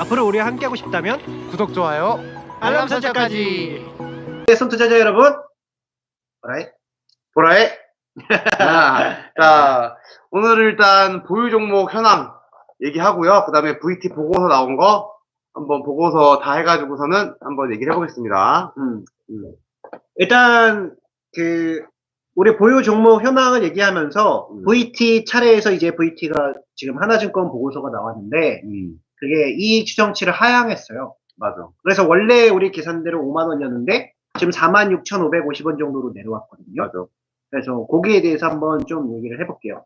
앞으로 우리와 함께하고 싶다면 구독, 좋아요, 알람 설정까지. 네, 손투자자 여러분, 보라에. 자, 오늘 일단 보유 종목 현황 얘기하고요. 그 다음에 VT 보고서 나온 거 한번 보고서 다 해가지고서는 한번 얘기를 해보겠습니다. 일단 우리 보유 종목 현황을 얘기하면서 VT 차례에서 이제 VT가 지금 하나증권 보고서가 나왔는데 그게 이익 추정치를 하향했어요. 맞아. 그래서 원래 우리 계산대로 5만 원이었는데 지금 46,550원 정도로 내려왔거든요. 맞아. 그래서 거기에 대해서 한번 좀 얘기를 해볼게요.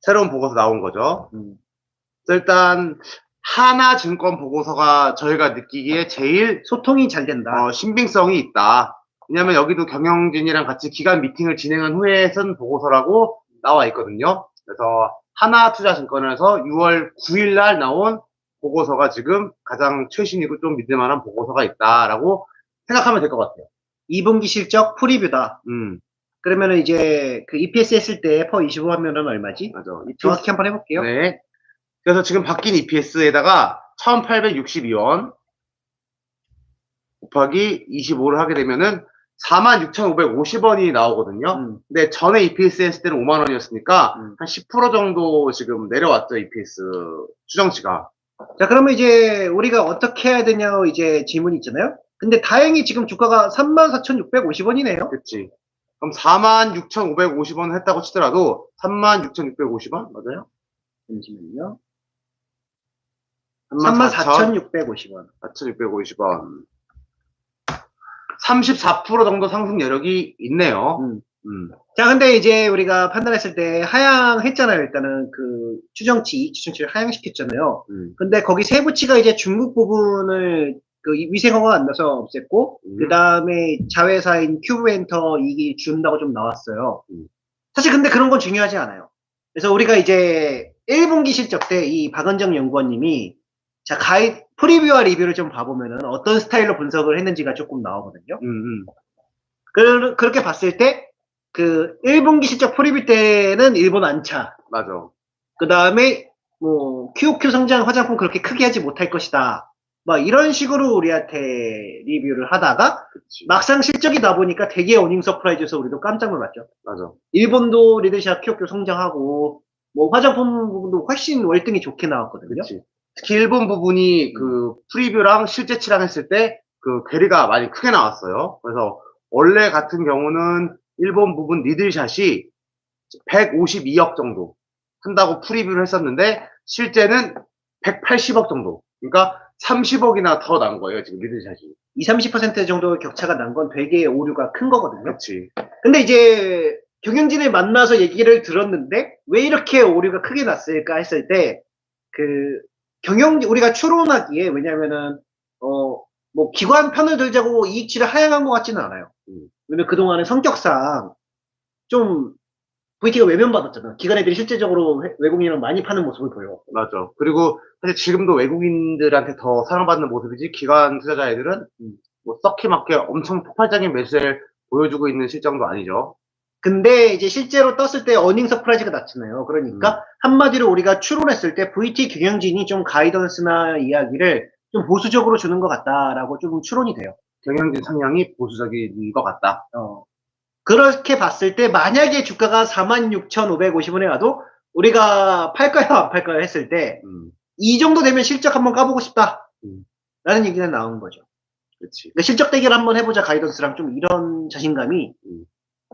새로운 보고서 나온 거죠. 일단 하나증권 보고서가 저희가 느끼기에 제일 소통이 잘 된다. 신빙성이 있다. 왜냐면 여기도 경영진이랑 같이 기간 미팅을 진행한 후에 쓴 보고서라고 나와 있거든요. 그래서 하나투자증권에서 6월 9일 날 나온 보고서가 지금 가장 최신이고 좀 믿을만한 보고서가 있다라고 생각하면 될 것 같아요. 2분기 실적 프리뷰다. 그러면은 이제 그 EPS 했을 때 per 25 하면은 얼마지? 맞아. 정확히 한번 해볼게요. 네. 그래서 지금 바뀐 EPS에다가 1862원 곱하기 25를 하게 되면은 46,550원이 나오거든요. 근데 전에 EPS 했을 때는 5만 원이었으니까 한 10% 정도 지금 내려왔죠, EPS 추정치가. 자, 그러면 이제 우리가 어떻게 해야 되냐고 이제 질문이 있잖아요. 근데 다행히 지금 주가가 34,650원이네요. 그치. 그럼 46,550원 했다고 치더라도 36,650원? 맞아요? 잠시만요. 34,650원. 34,650원. 4,650원. 34% 정도 상승 여력이 있네요. 자, 근데 이제 우리가 판단했을 때 하향했잖아요. 일단은 그 추정치, 추정치를 하향시켰잖아요. 근데 거기 세부치가 이제 중국 부분을 그 위생허가 안 나서 없앴고, 그 다음에 자회사인 큐브엔터 이익이 준다고 좀 나왔어요. 사실 근데 그런 건 중요하지 않아요. 그래서 우리가 이제 1분기 실적 때 이 박은정 연구원님이 자, 프리뷰와 리뷰를 좀 봐보면은 어떤 스타일로 분석을 했는지가 조금 나오거든요. 그렇게 봤을 때, 그 1분기 실적 프리뷰 때는 일본 안차. 맞아. 그 다음에 뭐 QOQ 성장 화장품 그렇게 크게 하지 못할 것이다. 막 이런 식으로 우리한테 리뷰를 하다가 막상 실적이 나보니까 되게 어닝 서프라이즈에서 우리도 깜짝 놀랐죠. 맞아. 일본도 리드샷 QOQ 성장하고 뭐 화장품 부분도 훨씬 월등히 좋게 나왔거든요. 그치. 특히 일본 부분이 그 프리뷰랑 실제치랑 했을 때 그 괴리가 많이 크게 나왔어요. 그래서 원래 같은 경우는 일본 부분 리들샷이 152억 정도 한다고 프리뷰를 했었는데 실제는 180억 정도. 그러니까 30억이나 더 난 거예요, 지금 리들샷이. 20-30% 정도 격차가 난 건 되게 오류가 큰 거거든요. 그렇지. 근데 이제 경영진을 만나서 얘기를 들었는데 왜 이렇게 오류가 크게 났을까 했을 때 그 우리가 추론하기에 왜냐면은 뭐 기관 편을 들자고 이익치를 하향한 것 같지는 않아요. 왜냐면 그동안은 성격상 좀 VT가 외면받았잖아. 기관 애들이 실제적으로 외국인을 많이 파는 모습을 보여. 맞아. 그리고 사실 지금도 외국인들한테 더 사랑받는 모습이지 기관 투자자 애들은 뭐 썩히 맞게 엄청 폭발적인 매수를 보여주고 있는 실정도 아니죠. 근데 이제 실제로 떴을 때 어닝 서프라이즈가 났잖아요. 그러니까 한마디로 우리가 추론했을 때 VT 경영진이 좀 가이던스나 이야기를 좀 보수적으로 주는 것 같다라고 좀 추론이 돼요. 경영진 성향이 보수적인 것 같다. 그렇게 봤을 때 만약에 주가가 46,550원에 와도 우리가 팔까요 안 팔까요 했을 때 이 정도 되면 실적 한번 까보고 싶다 라는 얘기가 나온 거죠. 그렇지. 실적 대결 한번 해보자 가이던스랑 좀 이런 자신감이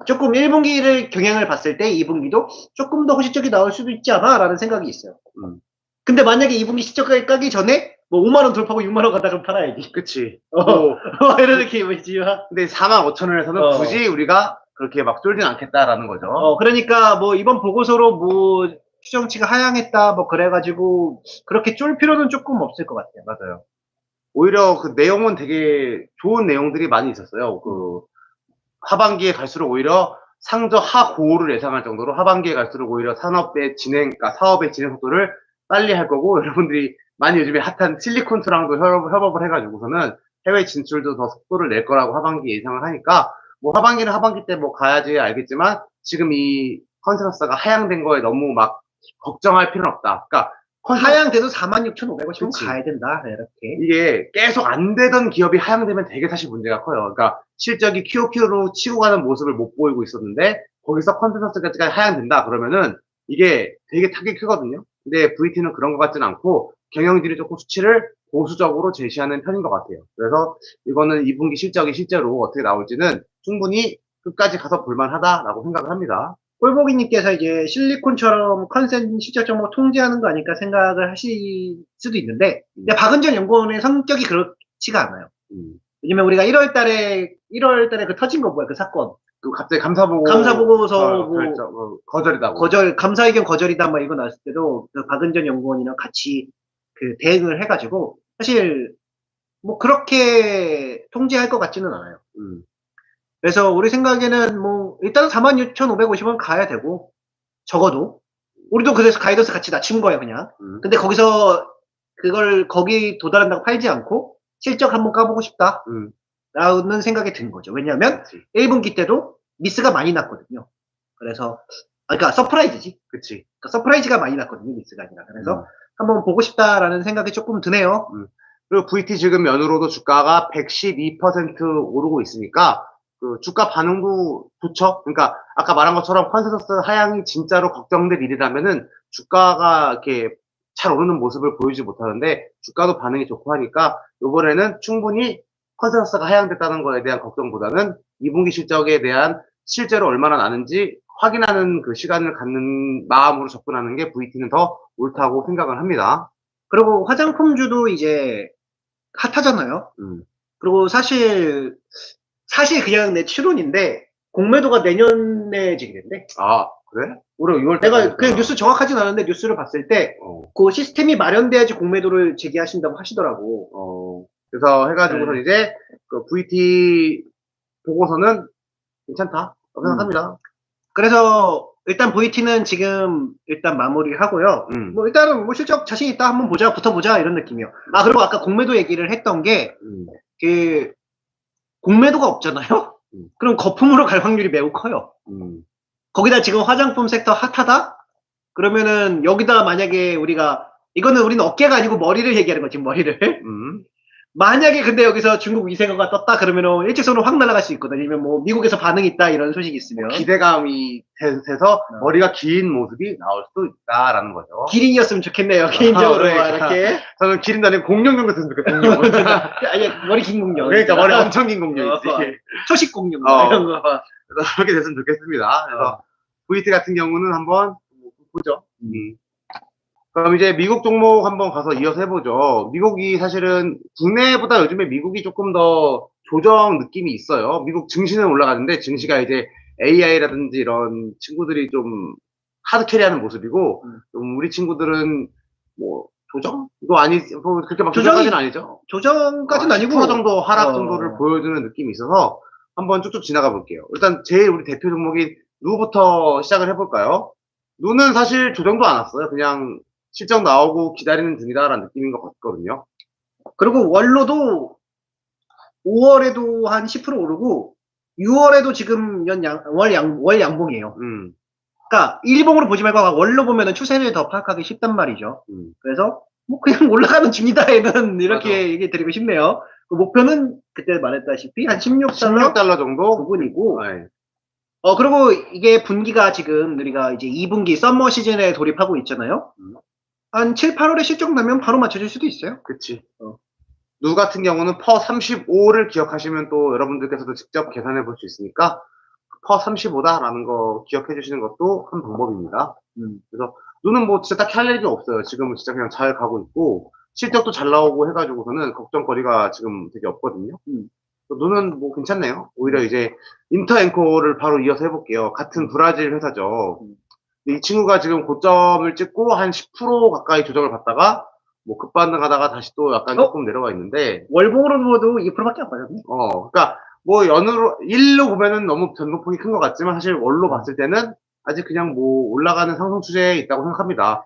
조금 1분기를 경향을 봤을 때 2분기도 조금 더 호시적이 나올 수도 있지 않아 라는 생각이 있어요. 근데 만약에 2분기 실적 까기 전에 뭐 5만원 돌파하고 6만원 가다가 팔아야지. 그치. 이런 느낌이지. 근데 45,000원에서는 굳이 우리가 그렇게 막 쫄진 않겠다라는 거죠. 그러니까 뭐 이번 보고서로 뭐 추정치가 하향했다 뭐 그래가지고 그렇게 쫄 필요는 조금 없을 것 같아요. 맞아요. 오히려 그 내용은 되게 좋은 내용들이 많이 있었어요. 그 하반기에 갈수록 오히려 상저 하고를 예상할 정도로 하반기에 갈수록 오히려 사업의 진행 속도를 빨리 할 거고 여러분들이 많이 요즘에 핫한 실리콘투랑도 협업을 해가지고서는 해외 진출도 더 속도를 낼 거라고 하반기 예상을 하니까 뭐 하반기는 하반기 때 뭐 가야지 알겠지만 지금 이 컨센서스가 하향된 거에 너무 막 걱정할 필요는 없다. 그러니까 하향돼도 46,550원 그치. 가야 된다. 이렇게. 이게 계속 안 되던 기업이 하향되면 되게 사실 문제가 커요. 그러니까 실적이 QOQ로 치고 가는 모습을 못 보이고 있었는데 거기서 컨센서스까지 하향된다 그러면은 이게 되게 타격이 크거든요. 근데 VT는 그런 것 같지는 않고 경영진이 조금 수치를 보수적으로 제시하는 편인 것 같아요. 그래서 이거는 2분기 실적이 실제로 어떻게 나올지는 충분히 끝까지 가서 볼만하다라고 생각을 합니다. 꼴보기님께서 이제 실리콘처럼 컨센 실적 정보 통제하는 거 아닐까 생각을 하실 수도 있는데, 근데 박은전 연구원의 성격이 그렇지가 않아요. 왜냐면 우리가 1월 달에 그 터진 거 뭐야, 그 사건. 또 갑자기 감사보고 감사보고서 거절이다고. 감사 의견 거절이다, 뭐 이거 나왔을 때도 그 박은전 연구원이랑 같이 그 대응을 해가지고, 사실 뭐 그렇게 통제할 것 같지는 않아요. 그래서 우리 생각에는 뭐 일단 46,550원 가야 되고, 적어도 우리도 그래서 가이던스 같이 낮춘 거예요, 그냥. 근데 거기서 그걸 거기 도달한다고 팔지 않고 실적 한번 까보고 싶다 라는 생각이 든 거죠. 왜냐하면 1분기 때도 미스가 많이 났거든요. 그래서 그러니까 서프라이즈지. 그치. 그러니까 서프라이즈가 많이 났거든요, 미스가 아니라. 그래서 한번 보고 싶다라는 생각이 조금 드네요. 그리고 VT 지금 연으로도 주가가 112% 오르고 있으니까 그 주가 반응도 좋죠. 그러니까 아까 말한 것처럼 컨센서스 하향이 진짜로 걱정될 일이라면은 주가가 이렇게 잘 오르는 모습을 보이지 못하는데 주가도 반응이 좋고 하니까 이번에는 충분히 컨센서스가 하향됐다는 거에 대한 걱정보다는 2분기 실적에 대한 실제로 얼마나 나는지 확인하는 그 시간을 갖는 마음으로 접근하는 게 VT는 더 옳다고 생각을 합니다. 그리고 화장품주도 이제 핫하잖아요. 그리고 사실 그냥 내 추론인데 공매도가 내년에 지겠는데. 아, 그래? 올해 6월 내가 그냥 뉴스 정확하진 않은데 뉴스를 봤을 때 그 시스템이 마련돼야지 공매도를 제기하신다고 하시더라고. 그래서 해가지고서 이제 그 VT 보고서는 괜찮다 생각합니다. 그래서 일단 VT는 지금 일단 마무리하고요. 뭐 일단은 뭐 실적 자신 있다 한번 보자, 붙어보자 이런 느낌이요. 아, 그리고 아까 공매도 얘기를 했던 게 그 공매도가 없잖아요. 그럼 거품으로 갈 확률이 매우 커요. 거기다 지금 화장품 섹터 핫하다? 그러면은 여기다 만약에 우리는 어깨가 아니고 머리를 얘기하는 거지, 머리를. 만약에 근데 여기서 중국 위생어가 떴다 그러면은 일직선으로 확 날아갈 수 있거든. 아니면 뭐 미국에서 반응이 있다 이런 소식이 있으면. 기대감이 돼서 머리가 긴 모습이 나올 수도 있다라는 거죠. 기린이었으면 좋겠네요, 개인적으로. 그러니까. 이렇게. 저는 기린도 아니고 공룡 됐으면 좋겠어요. 공룡. 아니, 머리 긴 공룡. 그러니까 머리 엄청 긴 공룡이지. 초식 공룡. 이런 거. 그래서 그렇게 됐으면 좋겠습니다. 그래서 VT 같은 경우는 한번 보죠. 그럼 이제 미국 종목 한번 가서 이어서 해보죠. 미국이 사실은 국내보다 요즘에 미국이 조금 더 조정 느낌이 있어요. 미국 증시는 올라가는데 증시가 이제 AI라든지 이런 친구들이 좀 하드 캐리하는 모습이고 좀 우리 친구들은 뭐 조정도 뭐 그렇게 막 조정까지는 아니죠. 조정까지는 아니고 10% 정도 하락 정도를 보여주는 느낌이 있어서 한번 쭉쭉 지나가 볼게요. 일단 제일 우리 대표 종목인 누부터 시작을 해볼까요? 누는 사실 조정도 안 왔어요. 그냥 실적 나오고 기다리는 중이다라는 느낌인 것 같거든요. 그리고 월로도 5월에도 한 10% 오르고 6월에도 지금 월 양봉이에요. 그러니까 일봉으로 보지 말고 월로 보면은 추세를 더 파악하기 쉽단 말이죠. 그래서 뭐 그냥 올라가는 중이다에는 이렇게 얘기 드리고 싶네요. 그 목표는 그때 말했다시피 한 16달러 정도 부분이고. 그리고 이게 분기가 지금 우리가 이제 2분기 썸머 시즌에 돌입하고 있잖아요. 한 7, 8월에 실적 나면 바로 맞춰질 수도 있어요. 그치. 누 같은 경우는 퍼 35를 기억하시면 또 여러분들께서도 직접 계산해 볼 수 있으니까 퍼 35다라는 거 기억해 주시는 것도 한 방법입니다. 그래서 누는 뭐 진짜 딱히 할 얘기 없어요. 지금은 진짜 그냥 잘 가고 있고 실적도 잘 나오고 해가지고서는 걱정거리가 지금 되게 없거든요. 누는 뭐 괜찮네요. 오히려 이제 인터앵커를 바로 이어서 해볼게요. 같은 브라질 회사죠. 이 친구가 지금 고점을 찍고 한 10% 가까이 조정을 받다가 뭐 급반등하다가 다시 또 약간 조금 내려와 있는데 월봉으로 보도 2%밖에 안 빠졌네. 그러니까 뭐 연으로 1로 보면은 너무 변동폭이 큰 것 같지만 사실 월로 봤을 때는 아직 그냥 뭐 올라가는 상승 추세에 있다고 생각합니다.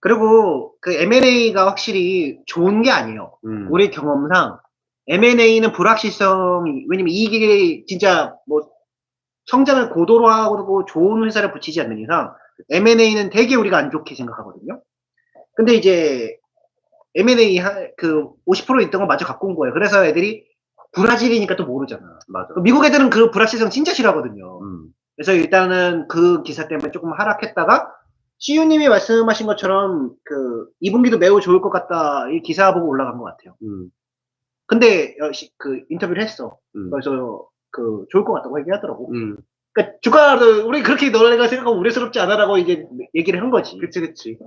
그리고 그 M&A가 확실히 좋은 게 아니에요. 우리 경험상 M&A는 불확실성이, 왜냐면 이게 진짜 뭐 성장을 고도로 하고 좋은 회사를 붙이지 않는 이상 M&A는 되게 우리가 안 좋게 생각하거든요. 근데 이제 M&A 그 50% 있던 거 마저 갖고 온 거예요. 그래서 애들이 브라질이니까 또 모르잖아. 맞아. 미국 애들은 그 브라질성 진짜 싫어하거든요. 음. 그래서 일단은 그 기사 때문에 조금 하락했다가 CU님이 말씀하신 것처럼 그 2분기도 매우 좋을 것 같다 이 기사 보고 올라간 것 같아요. 근데 그 인터뷰를 했어. 그래서 그 좋을 것 같다고 얘기하더라고. 그러니까 주가를 우리 그렇게 너네가 생각하면 우려스럽지 않아라고 이제 얘기를 한 거지. 그치.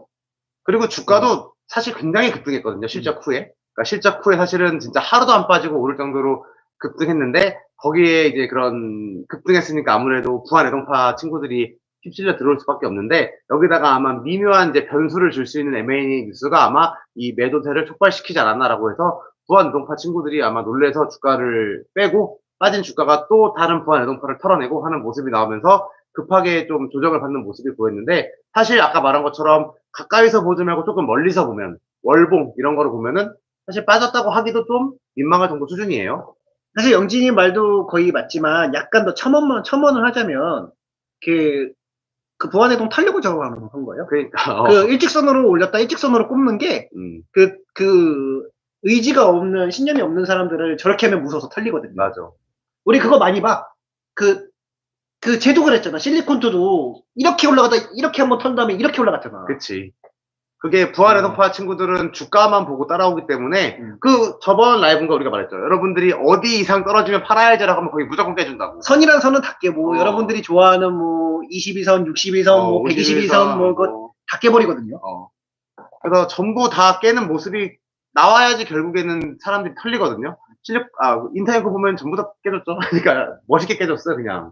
그리고 주가도 사실 굉장히 급등했거든요. 실적 후에. 그러니까 실적 후에 사실은 진짜 하루도 안 빠지고 오를 정도로 급등했는데 거기에 이제 그런 급등했으니까 아무래도 부안 애동파 친구들이 휩쓸려 들어올 수밖에 없는데 여기다가 아마 미묘한 이제 변수를 줄 수 있는 M&A 뉴스가 아마 이 매도세를 촉발시키지 않았나라고 해서 부안 애동파 친구들이 아마 놀래서 주가를 빼고 빠진 주가가 또 다른 부안 애동파를 털어내고 하는 모습이 나오면서 급하게 좀 조정을 받는 모습이 보였는데 사실 아까 말한 것처럼 가까이서 보지 말고 조금 멀리서 보면 월봉 이런 거를 보면은 사실 빠졌다고 하기도 좀 민망할 정도 수준이에요. 사실 영진이 말도 거의 맞지만 약간 더 첨언을 하자면 그 부안해동 타려고 작업하는 건 거예요. 그러니까 그 일직선으로 올렸다 일직선으로 꼽는 게 그 의지가 없는 신념이 없는 사람들을 저렇게 하면 무서워서 털리거든요. 맞아. 우리 그거 많이 봐. 그 쟤도 그랬잖아. 실리콘투도 이렇게 올라가다 이렇게 한번 턴 다음에 이렇게 올라갔잖아. 그치. 그게 부활의 동파 친구들은 주가만 보고 따라오기 때문에 그 저번 라이브인가 우리가 말했죠. 여러분들이 어디 이상 떨어지면 팔아야지라고 하면 거기 무조건 깨준다고. 선이란 선은 다 깨고 여러분들이 좋아하는 뭐 22선, 62선, 뭐 122선 뭐 그거 다 깨버리거든요. 그래서 전부 다 깨는 모습이 나와야지 결국에는 사람들이 털리거든요. 인터넷 거 보면 전부 다 깨졌죠. 그러니까 멋있게 깨졌어요, 그냥.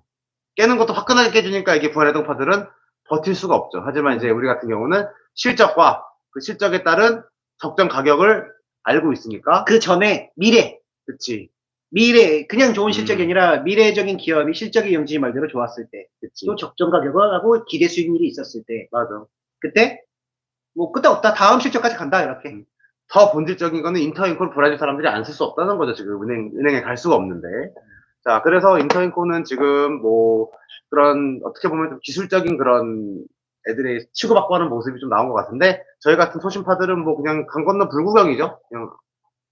깨는 것도 화끈하게 깨주니까 이게 부활의 동파들은 버틸 수가 없죠. 하지만 이제 우리 같은 경우는 실적과 그 실적에 따른 적정 가격을 알고 있으니까. 그 전에 미래. 그치. 미래, 그냥 좋은 실적이 아니라 미래적인 기업이 실적이 영진이 말대로 좋았을 때. 그치. 또 적정 가격을 하고 기대 수익률이 있었을 때. 맞아. 그때 뭐 끝도 없다. 다음 실적까지 간다 이렇게. 더 본질적인 거는 인터인코를 브라질 사람들이 안 쓸 수 없다는 거죠. 지금 은행에 갈 수가 없는데. 자, 그래서 인터인코는 지금 뭐 그런 어떻게 보면 좀 기술적인 그런 애들의 치고받고 하는 모습이 좀 나온 것 같은데 저희 같은 소심파들은 뭐 그냥 강 건너 불구경이죠. 그냥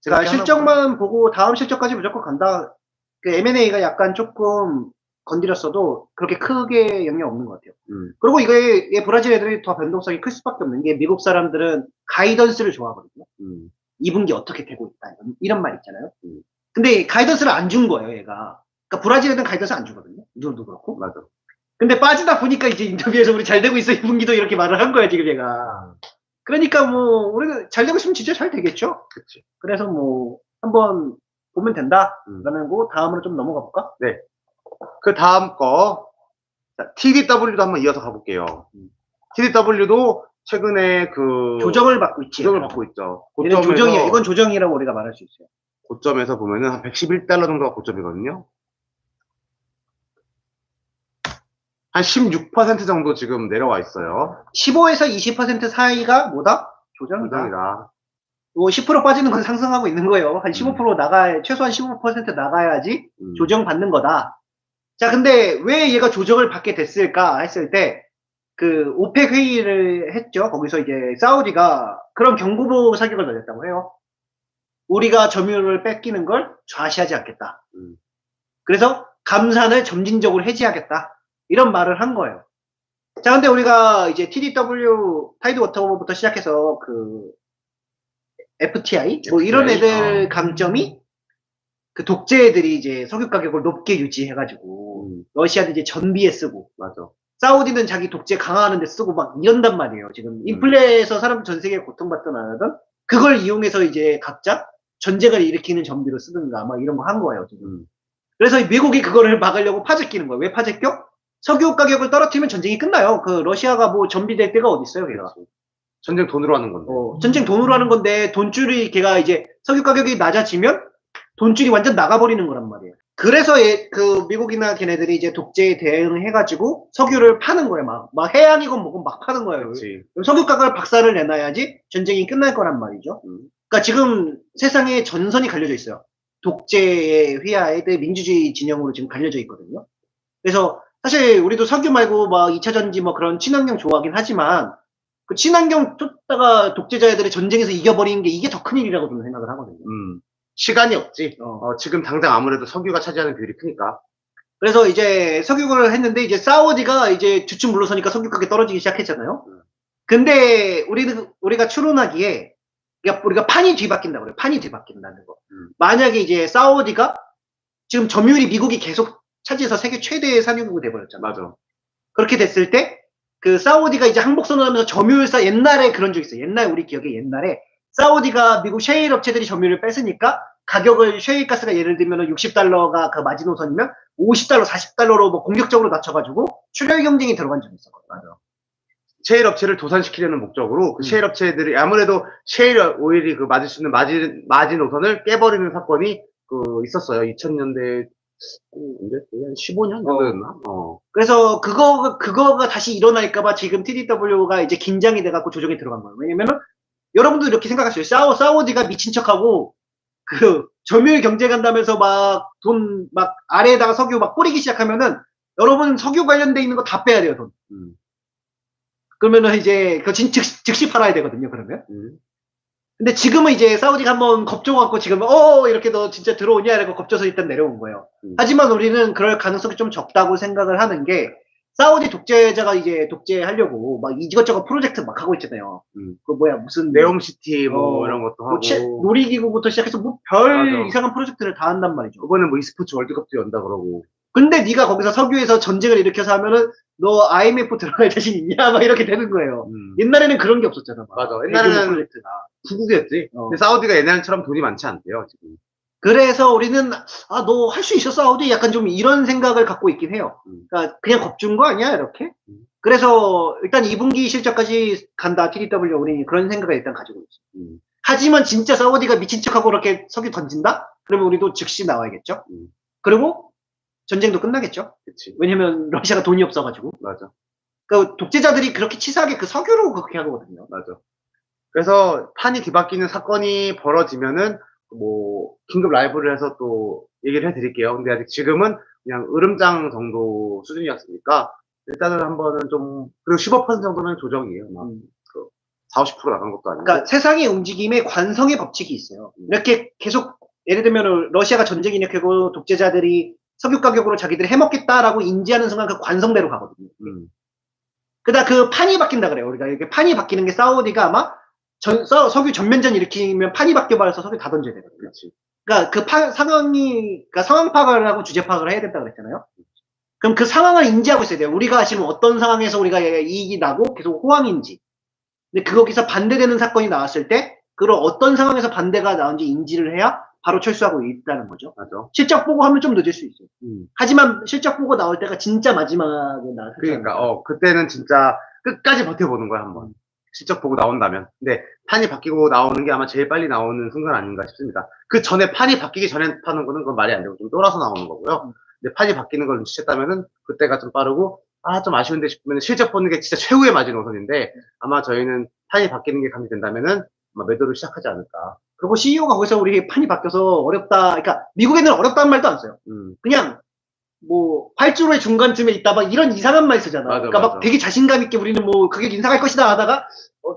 제가 실적만 보고 다음 실적까지 무조건 간다. 그 M&A가 약간 조금 건드렸어도 그렇게 크게 영향 없는 것 같아요. 그리고 이게 브라질 애들이 더 변동성이 클 수밖에 없는 게 미국 사람들은 가이던스를 좋아하거든요. 2분기 어떻게 되고 있다 이런 말 있잖아요. 근데 가이던스를 안 준 거예요, 얘가. 그러니까 브라질 애들은 가이던스 안 주거든요. 누구도 그렇고. 맞아. 근데 빠지다 보니까 이제 인터뷰에서 우리 잘 되고 있어 2분기도 이렇게 말을 한 거야 지금 얘가. 그러니까 뭐 우리가 잘 되고 있으면 진짜 잘 되겠죠. 그치. 그래서 뭐 한번 보면 된다. 라는 거 다음으로 좀 넘어가 볼까? 네. 그 다음 거 TDW도 한번 이어서 가볼게요. TDW도 최근에 그 조정을 받고 있지. 조정을 받고 있죠. 이건 조정이야. 이건 조정이라고 우리가 말할 수 있어요. 고점에서 보면은 한 111달러 정도가 고점이거든요. 한 16% 정도 지금 내려와 있어요. 15에서 20% 사이가 뭐다? 조정이다. 뭐 10% 빠지는 건 상승하고 있는 거예요. 한 15% 나가야, 최소한 15% 나가야지 조정 받는 거다. 자, 근데 왜 얘가 조정을 받게 됐을까 했을 때, 그 오펙 회의를 했죠. 거기서 이제 사우디가 그런 경고로 사격을 날렸다고 해요. 우리가 점유율을 뺏기는 걸 좌시하지 않겠다. 그래서 감산을 점진적으로 해지하겠다. 이런 말을 한 거예요. 자, 근데 우리가 이제 TDW, 타이드 워터부터 시작해서 그 FTI, 뭐 이런 애들 강점이 그 독재들이 이제 석유 가격을 높게 유지해가지고 러시아는 이제 전비에 쓰고, 맞아. 사우디는 자기 독재 강화하는 데 쓰고 막 이런단 말이에요. 지금 인플레에서 사람 전 세계에 고통받던 안 하던 그걸 이용해서 이제 각자 전쟁을 일으키는 전비로 쓰든가 막 이런 거 한 거예요. 지금. 그래서 미국이 그거를 막으려고 파재 끼는 거예요. 왜 파재 껴? 석유 가격을 떨어뜨리면 전쟁이 끝나요. 그 러시아가 뭐 전비될 때가 어디 있어요, 걔가. 전쟁 돈으로 하는 건데. 전쟁 돈으로 하는 건데 돈줄이 걔가 이제 석유 가격이 낮아지면 돈줄이 완전 나가버리는 거란 말이에요. 그래서 그 미국이나 걔네들이 이제 독재에 대응해가지고 석유를 파는 거예요. 막 해양이건 뭐건 막 파는 거예요. 그치. 석유 가격을 박살을 내놔야지 전쟁이 끝날 거란 말이죠. 그러니까 지금 세상에 전선이 갈려져 있어요. 독재의 휘하에 민주주의 진영으로 지금 갈려져 있거든요. 그래서 사실 우리도 석유 말고 막 2차 전지 뭐 그런 친환경 좋아하긴 하지만 그 친환경 쫓다가 독재자애들이 전쟁에서 이겨버리는 게 이게 더 큰일이라고 저는 생각을 하거든요. 시간이 없지. 지금 당장 아무래도 석유가 차지하는 비율이 크니까. 그래서 이제 석유를 했는데 이제 사우디가 이제 주춤 물러서니까 석유 가격이 떨어지기 시작했잖아요. 근데 우리가 추론하기에 그러니까 우리가 판이 뒤바뀐다고 그래요. 판이 뒤바뀐다는 거. 만약에 이제 사우디가 지금 점유율이 미국이 계속 차지해서 세계 최대의 산유국이 돼버렸잖아. 맞아. 그렇게 됐을 때 그 사우디가 이제 항복선언하면서 점유율사 옛날에 그런 적 있어요. 옛날 우리 기억에 옛날에 사우디가 미국 셰일 업체들이 점유율을 뺐으니까 가격을 셰일 가스가 예를 들면 60달러가 그 마지노선이면 50달러, 40달러로 뭐 공격적으로 낮춰가지고 출혈 경쟁이 들어간 적이 있었거든요. 맞아. 셰일 업체를 도산시키려는 목적으로 그 셰일 업체들이 아무래도 셰일 오일이 그 맞을 수 있는 마지노선을 깨버리는 사건이 그 있었어요. 2000년대 언제? 한 15년 정도였나? 그래서 그거가 다시 일어날까봐 지금 TDW가 이제 긴장이 돼갖고 조정이 들어간 거예요. 왜냐면은 여러분도 이렇게 생각하세요. 사우디가 미친 척하고 그 점유율 경쟁한다면서 막 돈 막 아래에다가 석유 막 뿌리기 시작하면은 여러분 석유 관련돼 있는 거 다 빼야 돼요, 돈. 그러면은 이제 그 즉시 팔아야 되거든요, 그러면. 근데 지금은 이제 사우디가 한번 겁줘갖고 지금 이렇게 너 진짜 들어오냐 이러고 겁줘서 일단 내려온 거예요. 하지만 우리는 그럴 가능성이 좀 적다고 생각을 하는 게 사우디 독재자가 이제 독재하려고 막 이것저것 프로젝트 막 하고 있잖아요. 그 뭐야 무슨 네옴시티 뭐 이런 것도 하고 놀이기구부터 시작해서 뭐 별 이상한 프로젝트를 다 한단 말이죠. 이번에 뭐 e스포츠 월드컵도 연다 그러고. 근데 네가 거기서 석유에서 전쟁을 일으켜서 하면은 너 IMF 들어갈 자신 있냐 막 이렇게 되는 거예요. 옛날에는 그런 게 없었잖아. 막. 맞아. 옛날에는 프로젝트가. 구국이었지. 근데 사우디가 옛날처럼 돈이 많지 않대요 지금. 그래서 우리는 너 할 수 있어 사우디 약간 좀 이런 생각을 갖고 있긴 해요. 그러니까 그냥 겁준 거 아니야 이렇게. 그래서 일단 2분기 실적까지 간다 TDW 우리 그런 생각을 일단 가지고 있어. 하지만 진짜 사우디가 미친 척하고 이렇게 석유 던진다? 그러면 우리도 즉시 나와야겠죠. 그리고 전쟁도 끝나겠죠. 그치. 왜냐면 러시아가 돈이 없어가지고. 맞아. 그 독재자들이 그렇게 치사하게 그 석유로 그렇게 하거든요. 맞아. 그래서 판이 뒤바뀌는 사건이 벌어지면은 뭐 긴급 라이브를 해서 또 얘기를 해드릴게요. 근데 아직 지금은 그냥 으름장 정도 수준이었으니까 일단은 한번은 좀 그리고 15% 정도는 조정이에요. 막 40, 50% 나간 것도 아니고. 그러니까 세상의 움직임에 관성의 법칙이 있어요. 이렇게 계속 예를 들면 러시아가 전쟁 일으키고 독재자들이 석유 가격으로 자기들이 해먹겠다라고 인지하는 순간 그 관성대로 가거든요. 그다음 그 판이 바뀐다 그래요. 우리가 이렇게 판이 바뀌는 게 사우디가 아마 석유 전면전 일으키면 판이 바뀌어버려서 석유 다 던져야 되거든요. 그렇지. 그러니까 그 그러니까 상황 파악을 하고 주제 파악을 해야 된다고 그랬잖아요. 그럼 그 상황을 인지하고 있어야 돼요. 우리가 지금 어떤 상황에서 우리가 이익이 나고 계속 호황인지. 근데 거기서 반대되는 사건이 나왔을 때 그걸 어떤 상황에서 반대가 나온지 인지를 해야 바로 철수하고 있다는 거죠. 맞아. 실적 보고 하면 좀 늦을 수 있어요. 하지만 실적 보고 나올 때가 진짜 마지막에 나올 그러니까 그때는 진짜 끝까지 버텨보는 거야 한번. 실적 보고 나온다면. 근데 판이 바뀌고 나오는 게 아마 제일 빨리 나오는 순간 아닌가 싶습니다. 그 전에 판이 바뀌기 전에 파는 거는 그건 말이 안 되고 좀 쫄아서 나오는 거고요. 근데 판이 바뀌는 걸 눈치챘다면은 그때가 좀 빠르고 좀 아쉬운데 싶으면 실적 보는 게 진짜 최후의 마지노선인데 아마 저희는 판이 바뀌는 게 감지된다면은 아마 매도를 시작하지 않을까. 그리고 CEO가 거기서 우리 판이 바뀌어서 어렵다. 그러니까 미국에는 어렵다는 말도 안 써요. 그냥 뭐 활주로의 중간쯤에 있다 막 이런 이상한 말 쓰잖아. 맞아, 그러니까 맞아. 막 되게 자신감 있게 우리는 뭐 가격 인상할 것이다 하다가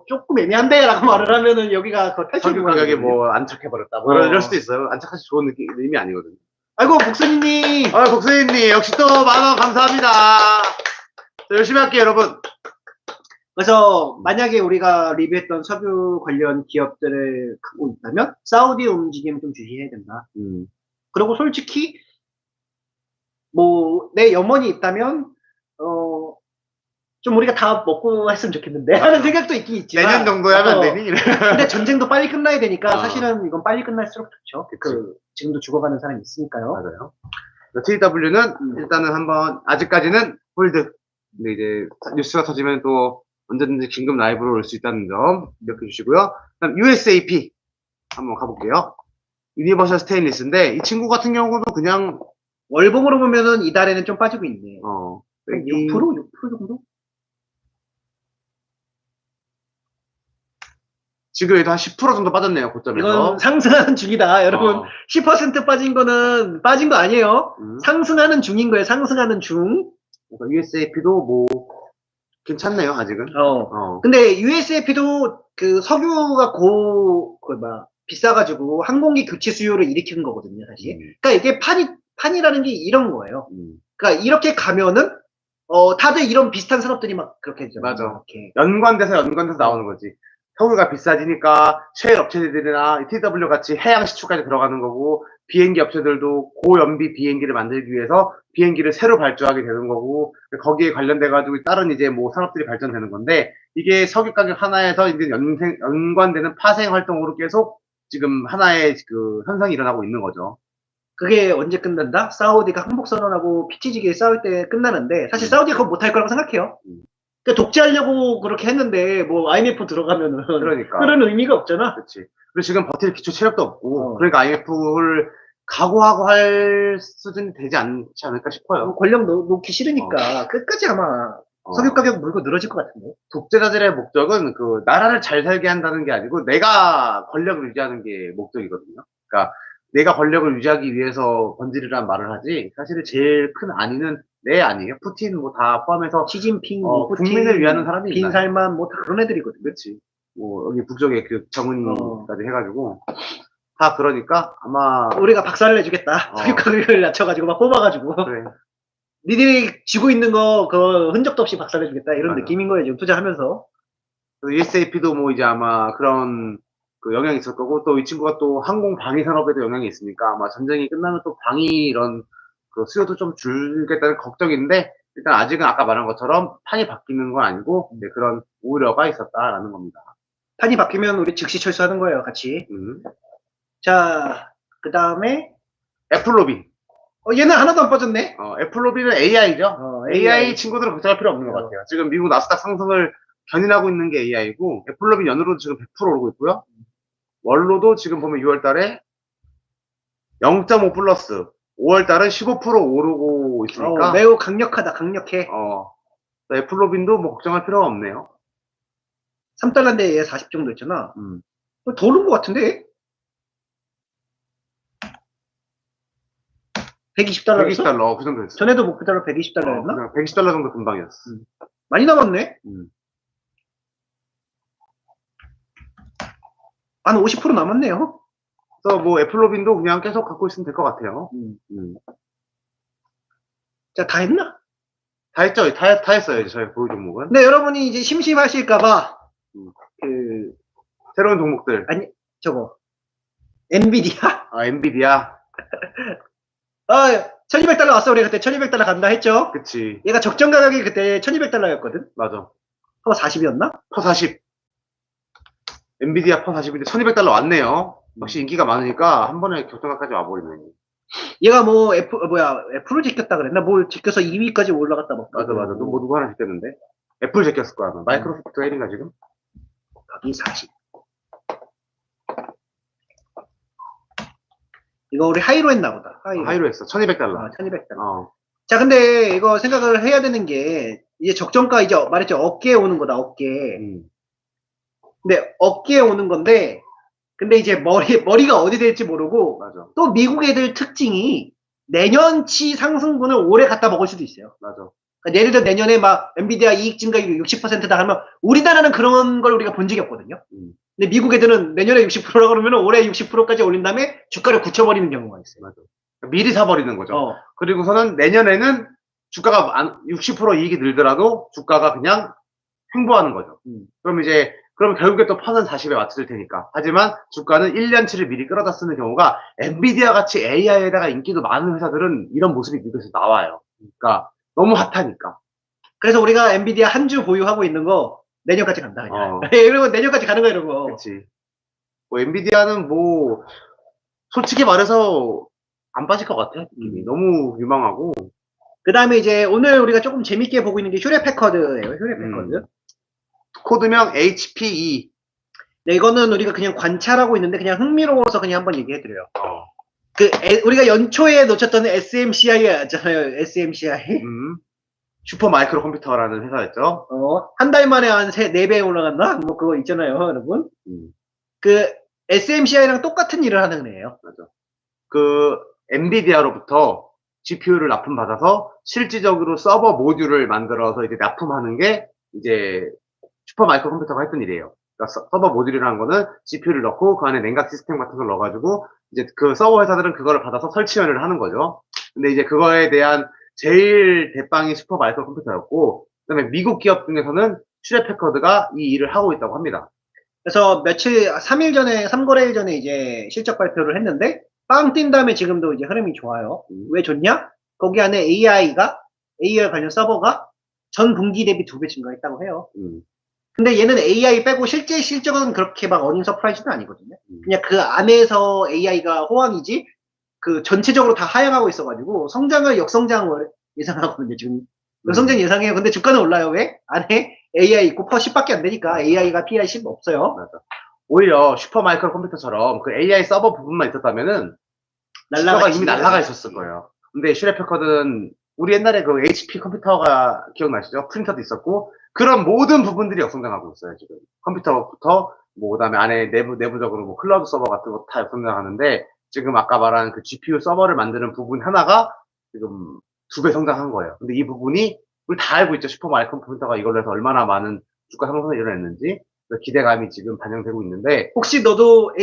조금 애매한데라고 말을 하면은 여기가 그 탈출 석유 가격이 뭐 안착해버렸다. 뭐 이럴 수도 있어요. 안착하시 좋은 의미 아니거든요. 아이고 복순이님. 복수인님 역시 또 10,000원 감사합니다. 자, 열심히 할게요 여러분. 그래서 만약에 우리가 리뷰했던 석유 관련 기업들을 갖고 있다면 사우디 움직임 좀 주시해야 된다. 그리고 솔직히 뭐 내 염원이 있다면 좀 우리가 다 먹고 했으면 좋겠는데 하는 생각도 있긴 있지만 내년 정도에 하면 안 되니? 근데 전쟁도 빨리 끝나야 되니까 사실은 이건 빨리 끝날수록 좋죠. 그치. 지금도 죽어가는 사람이 있으니까요. 맞아요. TW는 일단은 한번 아직까지는 홀드. 근데 이제 뉴스가 터지면 또 언제든지 긴급 라이브로 올 수 있다는 점 기억해 주시고요. 그다음 USAP 한번 가볼게요. 유니버셜 스테인리스인데 이 친구 같은 경우도 그냥 월봉으로 보면은 이달에는 좀 빠지고 있네. 6%? 6% 정도? 지금 얘도 한 10% 정도 빠졌네요, 고점에서. 이건 상승하는 중이다. 여러분, 10% 빠진 거는 빠진 거 아니에요. 상승하는 중인 거예요. 상승하는 중. 그러니까 USAP도 뭐 괜찮네요, 아직은. 어. 근데 USAP도 그 석유가 비싸가지고 항공기 교체 수요를 일으키는 거거든요, 사실. 그러니까 이게 판이라는 게 이런 거예요. 그러니까 이렇게 가면은, 다들 이런 비슷한 산업들이 막 그렇게 되죠. 맞아. 이렇게. 연관돼서 나오는 거지. 석유가 비싸지니까 셰일 업체들이나 TW 같이 해양 시추까지 들어가는 거고, 비행기 업체들도 고연비 비행기를 만들기 위해서 비행기를 새로 발주하게 되는 거고, 거기에 관련돼가지고 다른 이제 뭐 산업들이 발전되는 건데, 이게 석유 가격 하나에서 이제 연관되는 파생 활동으로 계속 지금 하나의 그 현상이 일어나고 있는 거죠. 그게 언제 끝난다? 사우디가 항복 선언하고 피치지게 싸울 때 끝나는데, 사실 사우디가 그거 못할 거라고 생각해요. 그러니까 독재하려고 그렇게 했는데, 뭐 IMF 들어가면은. 그러니까. 그런 의미가 없잖아. 그렇지. 그리고 지금 버틸 기초 체력도 없고, 그러니까 IMF를 각오하고 할 수준이 되지 않지 않을까 싶어요. 권력 놓기 싫으니까 끝까지 아마 석유 가격 물고 늘어질 것 같은데. 독재자들의 목적은 그 나라를 잘 살게 한다는 게 아니고 내가 권력을 유지하는 게 목적이거든요. 그러니까 내가 권력을 유지하기 위해서 번지르란 말을 하지, 사실 제일 큰 안위는 내 아니에요. 푸틴 뭐 다 포함해서 시진핑, 푸틴, 국민을 위하는 사람이 있나요? 빈살만 뭐 다 그런 애들이거든. 그렇지. 뭐 여기 북쪽에 그 정은이까지 해가지고 다 그러니까 아마 우리가 박살을 내주겠다. 석유 가격을 낮춰가지고 막 뽑아가지고. 그래. 니들이 쥐고 있는 거 그 흔적도 없이 박살을 내주겠다 이런 맞아. 느낌인 거예요. 지금 투자하면서. USAP도 뭐 이제 아마 그런 그 영향이 있을 거고, 또 이 친구가 또 항공 방위 산업에도 영향이 있으니까 아마 전쟁이 끝나면 또 방위 이런 그 수요도 좀 줄겠다는 걱정인데, 일단 아직은 아까 말한 것처럼 판이 바뀌는 건 아니고 이제 그런 우려가 있었다라는 겁니다. 판이 바뀌면 우리 즉시 철수하는 거예요, 같이. 자, 그 다음에 애플로비. 얘는 하나도 안 빠졌네. 애플로비는 AI죠. AI AI. 친구들은 걱정할 필요 없는 것 같아요. 지금 미국 나스닥 상승을 견인하고 있는 게 AI고, 애플로비 연으로도 지금 100% 오르고 있고요. 월로도 지금 보면 6월 달에 0.5 플러스, 5월 달은 15% 오르고 있으니까. 매우 강력하다, 강력해. 애플로빈도 뭐 걱정할 필요가 없네요. 3달러인데 얘 40 정도 있잖아. 더 오른 것 같은데? 120달러. 120달러, 그 정도 됐어. 전에도 목표달러 120달러였나? 120달러 정도 금방이었어. 많이 남았네? 한 50% 남았네요. 그래서 뭐 애플로빈도 그냥 계속 갖고 있으면 될 것 같아요. 자, 다 했나? 다 했죠? 다 했어요, 저희 보유 종목은. 근데 여러분이 이제 심심하실까봐, 새로운 종목들. 아니, 저거, 엔비디아? 엔비디아. 1200달러 왔어. 우리 그때 1200달러 간다 했죠? 그치. 얘가 적정 가격이 그때 1200달러였거든? 맞아. 퍼 40이었나? 퍼 40. 엔비디아 퍼 40인데 1200달러 왔네요. 역시 인기가 많으니까 한 번에 적정가까지 와버리네. 얘가 뭐, 애플을 지켰다 그랬나? 뭘 지켜서 2위까지 올라갔다 막. 맞아. 누구 하나 지켰는데? 애플 지켰을 거야, 아마. 마이크로소프트 1인가 지금? 여기 40. 이거 우리 하이로 했나 보다. 하이로 했어. 1200달러. 1200달러. 자, 근데 이거 생각을 해야 되는 게, 이제 적정가 이제 말했죠. 어깨에 오는 거다, 어깨. 근데 어깨에 오는 건데, 근데 이제 머리가 어디 될지 모르고, 맞아. 또 미국 애들 특징이 내년치 상승분을 오래 갖다 먹을 수도 있어요. 맞아. 그러니까 예를 들어 내년에 막 엔비디아 이익 증가율이 60%다 하면 우리나라는 그런 걸 우리가 본 적이 없거든요. 근데 미국 애들은 내년에 60%라고 그러면 올해 60%까지 올린 다음에 주가를 굳혀버리는 경우가 있어요. 맞아. 미리 사버리는 거죠. 그리고서는 내년에는 주가가 60% 이익이 늘더라도 주가가 그냥 횡보하는 거죠. 그럼 결국에 또 퍼는 40에 맞춰질 테니까. 하지만 주가는 1년치를 미리 끌어다 쓰는 경우가, 엔비디아 같이 AI에다가 인기도 많은 회사들은 이런 모습이 미국에서 나와요. 그러니까 너무 핫하니까. 그래서 우리가 엔비디아 한 주 보유하고 있는 거 내년까지 간다. 이러면 내년까지 가는 거야, 이런 거. 그렇지. 뭐 엔비디아는 뭐 솔직히 말해서 안 빠질 것 같아. 너무 유망하고. 그 다음에 이제 오늘 우리가 조금 재밌게 보고 있는 게 휴레패커드예요. 휴레패커드. 코드명 HPE. 네, 이거는 우리가 그냥 관찰하고 있는데 그냥 흥미로워서 그냥 한번 얘기해드려요. 우리가 연초에 놓쳤던 SMCI 있잖아요. SMCI. 슈퍼 마이크로 컴퓨터라는 회사였죠. 한 달 만에 한 4배 올라간다? 뭐 그거 있잖아요, 여러분. 그 SMCI랑 똑같은 일을 하는 애예요. 맞아. 그 엔비디아로부터 GPU를 납품받아서 실질적으로 서버 모듈을 만들어서 이제 납품하는 게 이제 슈퍼 마이크로 컴퓨터가 했던 일이에요. 그러니까 서버 모듈이라는 거는 GPU를 넣고 그 안에 냉각 시스템 같은 걸 넣어가지고 이제 그 서버 회사들은 그거를 받아서 설치를 하는 거죠. 근데 이제 그거에 대한 제일 대빵이 슈퍼 마이크로 컴퓨터였고, 그다음에 미국 기업 중에서는 슈렛 패커드가 이 일을 하고 있다고 합니다. 그래서 3일 전에, 3거래일 전에 이제 실적 발표를 했는데, 빵 뛴 다음에 지금도 이제 흐름이 좋아요. 왜 좋냐? 거기 안에 AI 관련 서버가 전 분기 대비 2배 증가했다고 해요. 근데 얘는 AI 빼고 실제 실적은 그렇게 막 어닝 서프라이즈는 아니거든요. 그냥 그 안에서 AI가 호황이지, 그 전체적으로 다 하향하고 있어가지고, 성장을 역성장을 예상하거든요, 지금. 역성장 예상해요. 근데 주가는 올라요. 왜? 안에 AI 있고 퍼 10밖에 안 되니까 AI가 PI 10 없어요. 맞아. 오히려 슈퍼 마이크로 컴퓨터처럼 그 AI 서버 부분만 있었다면은 주가가 이미 날아가 있었을 거예요. 근데 슈렛 패커드는 우리 옛날에 그 HP 컴퓨터가 기억나시죠? 프린터도 있었고 그런 모든 부분들이 역성장하고 있어요 지금. 컴퓨터부터 뭐 그다음에 안에 내부적으로 뭐 클라우드 서버 같은 거 다 역성장하는데 지금 아까 말한 그 GPU 서버를 만드는 부분 하나가 지금 2배 성장한 거예요. 근데 이 부분이 우리 다 알고 있죠. 슈퍼 마이크로 컴퓨터가 이걸로 해서 얼마나 많은 주가 상승을 이뤄냈는지 기대감이 지금 반영되고 있는데 혹시 너도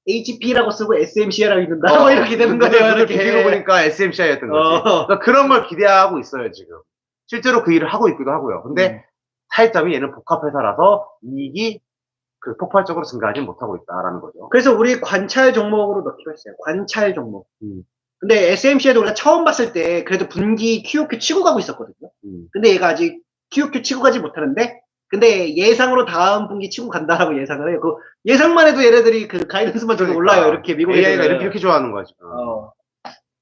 HP라고 쓰고 SMC라고 읽는다? 뭐 이렇게 되는 거예요. 이렇게 비교 보니까 SMCI였던 거지. 그러니까 그런 걸 기대하고 있어요 지금. 실제로 그 일을 하고 있기도 하고요. 근데 차이점이 얘는 복합회사라서 이익이 그 폭발적으로 증가하지 못하고 있다라는 거죠. 그래서 우리 관찰 종목으로 넣기로 했어요. 관찰 종목. 근데 SMC에도 우리가 처음 봤을 때 그래도 분기 QOQ 치고 가고 있었거든요. 근데 얘가 아직 QOQ 치고 가지 못하는데 근데 예상으로 다음 분기 치고 간다라고 예상을 해요. 그 예상만 해도 얘네들이 그 가이던스만 줘도 올라요. 이렇게 미국 AI가 이렇게 좋아하는 거지.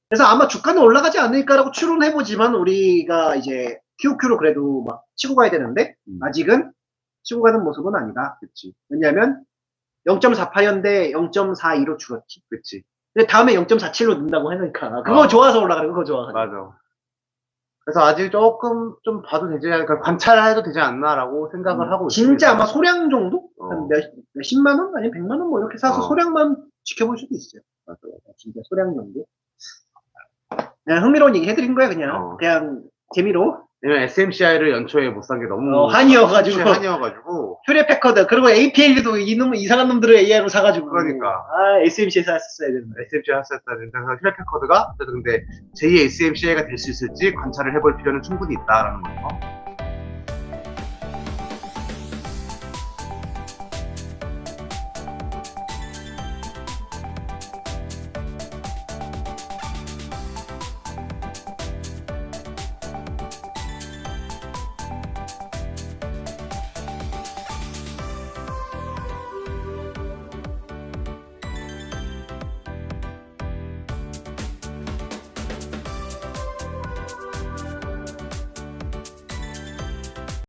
그래서 아마 주가는 올라가지 않을까라고 추론해 보지만 우리가 이제 QOQ로 그래도 막 치고 가야 되는데 아직은 치고 가는 모습은 아니다. 그렇지. 왜냐하면 0.48였는데 0.42로 줄었지. 그렇지. 근데 다음에 0.47로 는다고 하니까 그거 좋아서 올라가는 거 그거 좋아. 맞아. 그래서 아직 조금 좀 봐도 되지 않을까, 관찰해도 되지 않나라고 생각을 하고 있습니다. 진짜 아마 소량 정도? 한 몇십만 원? 아니면 100만 원? 뭐 이렇게 사서 소량만 지켜볼 수도 있어요. 맞아. 진짜 소량 정도. 그냥 흥미로운 얘기 해드린 거야, 그냥. 그냥 재미로. 왜냐면 SMCI를 연초에 못 산 게 너무 한이어가지고 퓨레 패커드 그리고 APL도 이놈 이상한 놈들을 AI로 사가지고 그러니까 SMC에 샀었어야 되는데 SMCI 샀었어야 되는데 퓨레 패커드가 근데 제2의 SMCI가 될 수 있을지 관찰을 해볼 필요는 충분히 있다라는 거죠.